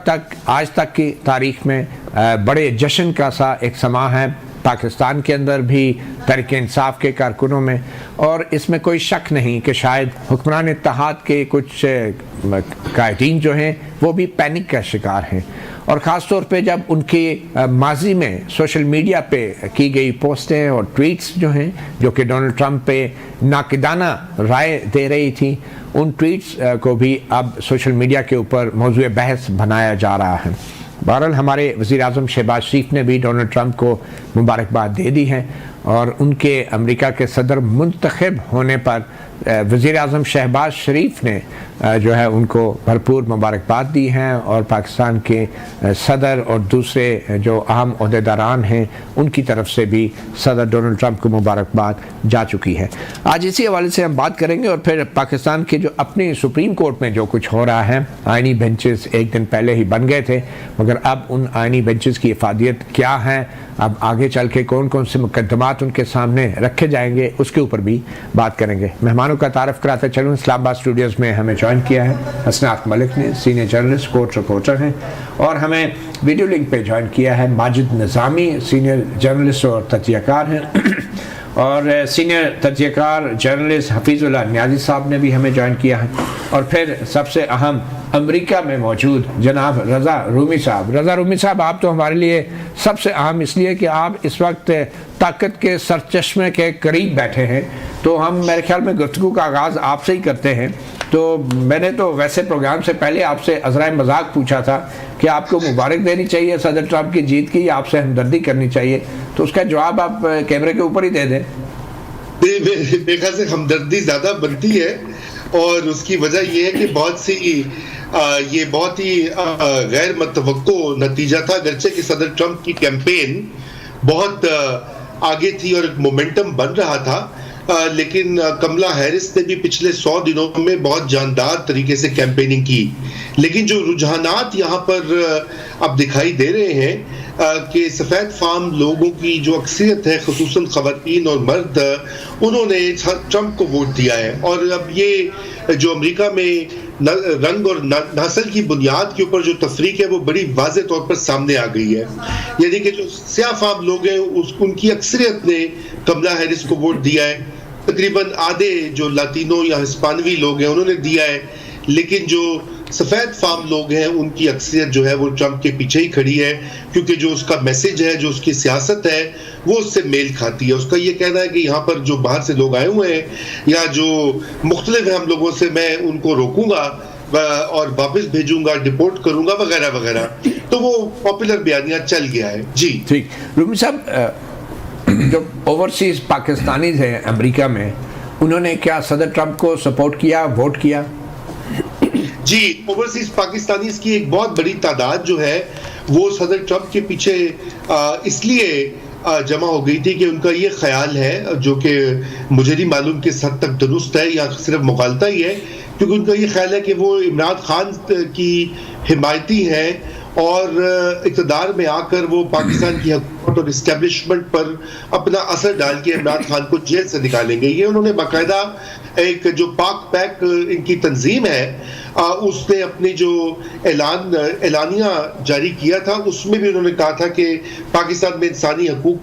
तक आज तक की तारीख में बड़े जश्न का सा एक समा है पाकिस्तान के अंदर भी, तहरीक इंसाफ के कारकुनों में, और इसमें कोई शक नहीं कि शायद हुक्मरान इत्तेहाद के कुछ कायदीन जो हैं वो भी पैनिक का शिकार हैं। और ख़ास तौर पे जब उनके माजी में सोशल मीडिया पे की गई पोस्टें और ट्वीट्स जो हैं जो कि डोनाल्ड ट्रंप पे नाकिदाना राय दे रही थी, उन ट्वीट्स को भी अब सोशल मीडिया के ऊपर मौजूद बहस बनाया जा रहा है। बहरहाल हमारे वज़ीर आज़म शहबाज शरीफ ने भी डोनाल्ड ट्रंप को मुबारकबाद दे दी है और उनके अमेरिका के सदर मुंतखब होने पर वज़ीर आज़म शहबाज शरीफ ने जो है उनको भरपूर मुबारकबाद दी हैं और पाकिस्तान के सदर और दूसरे जो अहम ओहदेदारान हैं उनकी तरफ से भी सदर डोनाल्ड ट्रंप को मुबारकबाद जा चुकी है। आज इसी हवाले से हम बात करेंगे और फिर पाकिस्तान के जो अपने सुप्रीम कोर्ट में जो कुछ हो रहा है, आइनी बेंचेस एक दिन पहले ही बन गए थे मगर अब उन आइनी बेंचेस की इफादियत क्या है, अब आगे चल के कौन कौन से मुकदमात उनके सामने रखे जाएंगे, उसके ऊपर भी बात करेंगे। मेहमानों का तारफ़ कराते चलूँ, इस्लामाबाद स्टूडियोज़ में हमें ज्वाइन किया है हसनात मलिक ने, सीनियर जर्नलिस्ट कोर्ट रिपोर्टर हैं, और हमें वीडियो लिंक पे ज्वाइन किया है माजिद निज़ामी, सीनियर जर्नलिस्ट और तज्ज़ियाकार हैं और सीनियर तज्ज़ियाकार जर्नलिस्ट हफीज़ुल्लाह नियाज़ी साहब ने भी हमें ज्वाइन किया है, और फिर सबसे अहम अमेरिका में मौजूद जनाब रज़ा रूमी साहब। रज़ा रूमी साहब, आप तो हमारे लिए सबसे अहम इसलिए कि आप इस वक्त ताकत के सरचश्मे के करीब बैठे हैं, तो हम मेरे ख्याल में गुफ्तगू का आगाज़ आपसे ही करते हैं। तो मैंने तो वैसे प्रोग्राम से पहले आपसे अज़राए मजाक पूछा था कि आपको मुबारक देनी चाहिए सदर ट्रंप की जीत की या आपसे हमदर्दी करनी चाहिए, तो उसका जवाब आप कैमरे के ऊपर ही दे दें। मेरे ख्याल से हमदर्दी ज़्यादा बनती है और उसकी वजह यह है कि ये बहुत ही गैर मुतवक्को नतीजा था, अगरचे कि सदर ट्रंप की कैंपेन बहुत आगे थी और एक मोमेंटम बन रहा था, लेकिन कमला हैरिस ने भी पिछले 100 दिनों में बहुत जानदार तरीके से कैंपेनिंग की। लेकिन जो रुझानात यहाँ पर अब दिखाई दे रहे हैं कि सफ़ेद फार्म लोगों की जो अक्सरियत है, ख़ुसूसन ख़वातीन और मर्द, उन्होंने ट्रंप को वोट दिया है। और अब ये जो अमेरिका में रंग और नस्ल की बुनियाद के ऊपर जो तफरीक है वो बड़ी वाज़ेह तौर पर सामने आ गई है। यानी कि जो स्याह फार्म लोग हैं उनकी अक्सरियत ने कमला हैरिस को वोट दिया है, तकरीबन आधे जो लातीनो या हिस्पानवी लोग हैं उन्होंने दिया है, लेकिन जो सफ़ेद फार्म लोग हैं उनकी अक्सरियत जो है वो ट्रंप के पीछे ही खड़ी है, क्योंकि जो उसका मैसेज है, जो उसकी सियासत है वो उससे मेल खाती है। उसका ये कहना है कि यहाँ पर जो बाहर से लोग आए हुए हैं या जो मुख्तलिफ हम लोगों से, मैं उनको रोकूंगा और वापस भेजूंगा, डिपोर्ट करूंगा वगैरह वगैरह, तो वो पॉपुलर बयानिया चल गया है। जी ठीक। रूमी साहब, जो ओवरसीज पाकिस्तानीज हैं अमेरिका में, उन्होंने क्या सदर ट्रंप को सपोर्ट किया, वोट किया? जी, ओवरसीज पाकिस्तानीज की एक बहुत बड़ी तादाद जो है वो सदर ट्रंप के पीछे इसलिए जमा हो गई थी कि उनका ये ख्याल है, जो कि मुझे नहीं मालूम किस हद तक दुरुस्त है या सिर्फ मुगालता ही है, क्योंकि उनका ये ख्याल है कि वो इमरान खान की हिमायती हैं और इक़्तिदार में आकर वो पाकिस्तान की हुकूमत और इस्टेब्लिशमेंट पर अपना असर डाल के इमरान खान को जेल से निकालेंगे। ये उन्होंने बाकायदा एक जो पाक पैक इनकी तंजीम है उसने अपनी जो एलानिया जारी किया था उसमें भी उन्होंने कहा था कि पाकिस्तान में इंसानी हकूक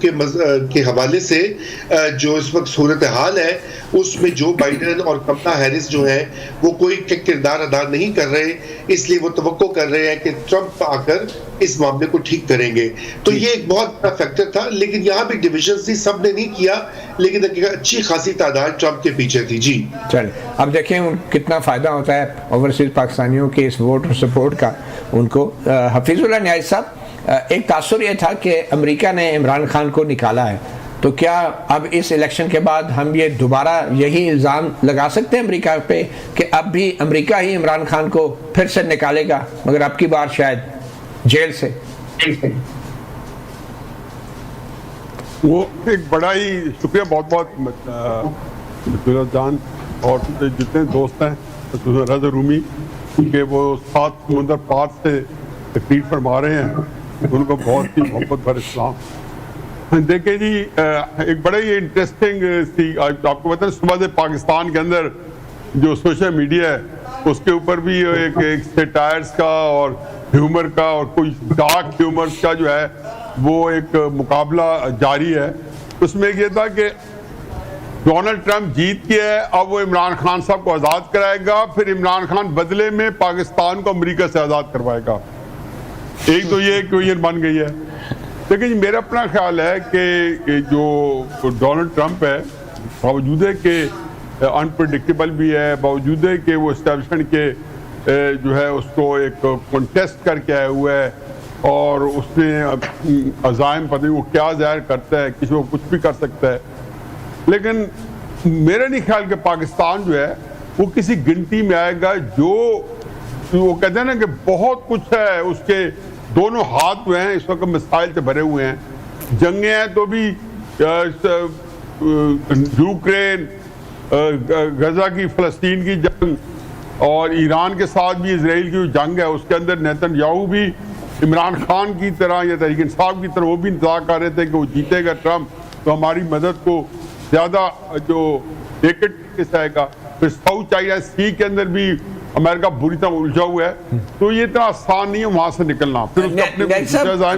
के हवाले से जो इस वक्त सूरत हाल है उसमें जो बाइडेन और कमला हैरिस जो है वो कोई किरदार अदा नहीं कर रहे, इसलिए वो तवक्को कर रहे हैं कि ट्रंप आकर इस मामले को ठीक करेंगे। तो ये एक बहुत बड़ा फैक्टर था, लेकिन यहाँ भी डिविजन थी, सब ने नहीं किया, लेकिन अच्छी खासी तादाद ट्रंप के पीछे थी। जी चल, अब देखें कितना फ़ायदा होता है ओवरसीज पाकिस्तानियों के इस वोट और सपोर्ट का उनको। हफीज़ुल्लाह नियाज़ी साहब, एक तासुर ये था कि अमेरिका ने इमरान खान को निकाला है, तो क्या अब इस इलेक्शन के बाद हम ये दोबारा यही इल्ज़ाम लगा सकते हैं अमेरिका पे कि अब भी अमेरिका ही इमरान खान को फिर से निकालेगा, मगर अब की बार शायद जेल से? वो एक बड़ा ही शुक्रिया, बहुत बहुत जान और जितने दोस्त हैं रज़ा रूमी के वो 7 समुंदर पार से तकरीर फरमा रहे हैं, उनको बहुत ही मोहब्बत भर इस्लाम। देखिए जी, एक बड़ा ही इंटरेस्टिंग सी आपको पता है, सुबह से पाकिस्तान के अंदर जो सोशल मीडिया है उसके ऊपर भी एक सेटायर्स का और ह्यूमर का और कोई डार्क ह्यूमर का जो है वो एक मुकाबला जारी है। उसमें ये था कि डोनाल्ड ट्रंप जीत के है, अब वो इमरान खान साहब को आज़ाद कराएगा, फिर इमरान खान बदले में पाकिस्तान को अमेरिका से आज़ाद करवाएगा। एक तो ये इक्वेशन बन गई है। लेकिन मेरा अपना ख्याल है कि जो डोनाल्ड ट्रंप है, बावजूद है कि अनप्रडिक्टेबल भी है, बावजूद है कि वो एस्टेब्लिशमेंट के जो है उसको एक कॉन्टेस्ट करके आया हुआ है और उसने अज़ाइम पता नहीं वो क्या ज़ाहिर करता है, किसी को कुछ भी कर सकता है। लेकिन मेरा नहीं ख्याल कि पाकिस्तान जो है वो किसी गिनती में आएगा। जो वो कहते हैं ना कि बहुत कुछ है, उसके दोनों हाथ जो हैं इस वक्त मिसाइल से भरे हुए हैं। जंगें हैं तो भी यूक्रेन, गजा की फ़लस्तीन की जंग और ईरान के साथ भी इसराइल की जंग है, उसके अंदर नेतन्याहू भी इमरान खान की तरह या तहरीक इंसाफ की तरह वो भी इंतजार कर रहे थे कि वो जीतेगा ट्रंप तो हमारी मदद को ज़्यादा जो नेकेड से आएगा। फिर साउथ चाइना सी के अंदर भी अमेरिका बुरी तरह उलझा हुआ है, तो ये इतना आसान नहीं है वहां से निकलना। फिर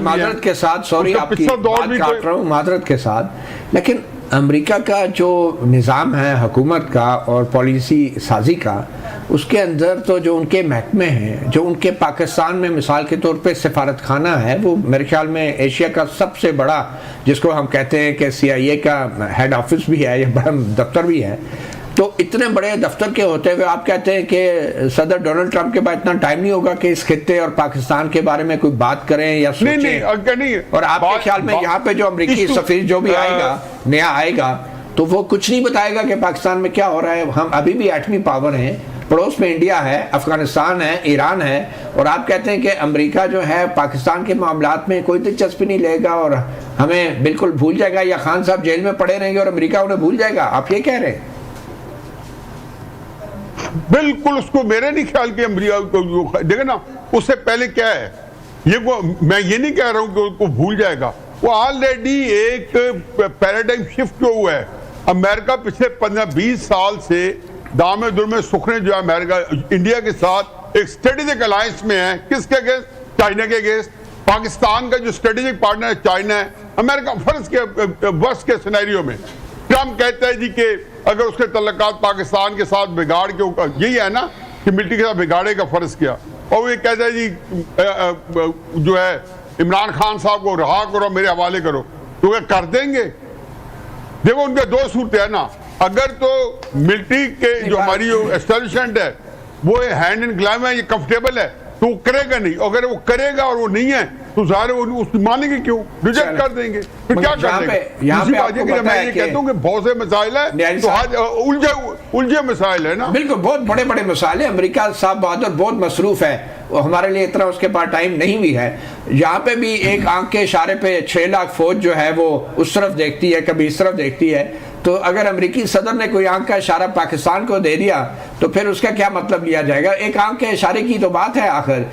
माजरत के साथ, सॉरी आपकी बात काट रहा हूं, माजरत के साथ, लेकिन अमेरिका का जो निज़ाम है हुकूमत का और पॉलिसी साजी का, उसके अंदर तो जो उनके महकमे हैं, जो उनके पाकिस्तान में मिसाल के तौर पे सफारत खाना है, वो मेरे ख्याल में एशिया का सबसे बड़ा, जिसको हम कहते हैं कि CIA का हेड ऑफिस भी है या बड़ा दफ्तर भी है। तो इतने बड़े दफ्तर के होते हुए आप कहते हैं कि सदर डोनाल्ड ट्रंप के पास इतना टाइम नहीं होगा कि इस खित्ते और पाकिस्तान के बारे में कोई बात करें या सोचें? नहीं। और आपके ख्याल में यहाँ पे जो अमेरिकी सफीर जो भी आएगा, नया आएगा, तो वो कुछ नहीं बताएगा कि पाकिस्तान में क्या हो रहा है? हम अभी भी एटमी पावर हैं, पड़ोस में इंडिया है, अफगानिस्तान है, ईरान है, और आप कहते हैं कि अमेरिका जो है पाकिस्तान के मामलात में कोई दिलचस्पी नहीं लेगा और हमें बिल्कुल भूल जाएगा, या खान साहब जेल में पड़े रहेंगे और अमेरिका उन्हें भूल जाएगा। आप ये कह रहे हैं? बिल्कुल, उसको मेरे नहीं ख्याल कि अमेरिका को देखे ना, उससे पहले क्या है ये वो, मैं ये नहीं कह रहा हूं कि उसको भूल जाएगा, वो ऑलरेडी एक पैराडाइम शिफ्ट हुआ है। अमेरिका पिछले 15-20 साल से दामे दुर्मे सुखने जो है अमेरिका इंडिया के साथ एक स्ट्रेटेजिक अलायंस में है। किसके अगेंस्ट? चाइना के अगेंस्ट। पाकिस्तान का जो स्ट्रेटेजिक पार्टनर है चाइना है। अमेरिका फर्ज के वर्ष के सिनेरियो में ट्रंप कहता है जी कि अगर उसके तल्लुकात पाकिस्तान के साथ बिगाड़ के, यही है ना कि मिलिट्री के साथ बिगाड़े का फर्ज किया, और वो ये कहता है जी जो है इमरान खान साहब को रहा करो, मेरे हवाले करो, तो क्या कर देंगे? देखो उनके दो सूरतें है ना, अगर तो मिलिट्री के जो हमारी जो एस्टेब्लिशमेंट है वो हैंड इन ग्लव है, ये कंफर्टेबल है, तो वो करेगा नहीं। अगर वो करेगा और वो नहीं है तो ज़ाहिर उसकी मानेंगे क्यों, रिजेक्ट कर देंगे, फिर क्या कर देंगे? मैं ये कहता हूँ कि बहुत से मसाइल है, तो आज उलझे मसाइल है ना, बिल्कुल बहुत बड़े बड़े मसाइल है। अमेरिका साहब बहादुर बहुत मसरूफ है, वो हमारे लिए इतना उसके पास टाइम नहीं भी है। यहाँ पे भी एक आंख के इशारे पे 6 लाख फौज जो है वो उस तरफ देखती है, कभी इस तरफ देखती है। तो अगर अमेरिकी सदर ने कोई आंख का इशारा पाकिस्तान को दे दिया तो फिर उसका क्या मतलब लिया जाएगा? एक आंख के इशारे की तो बात है आखिर।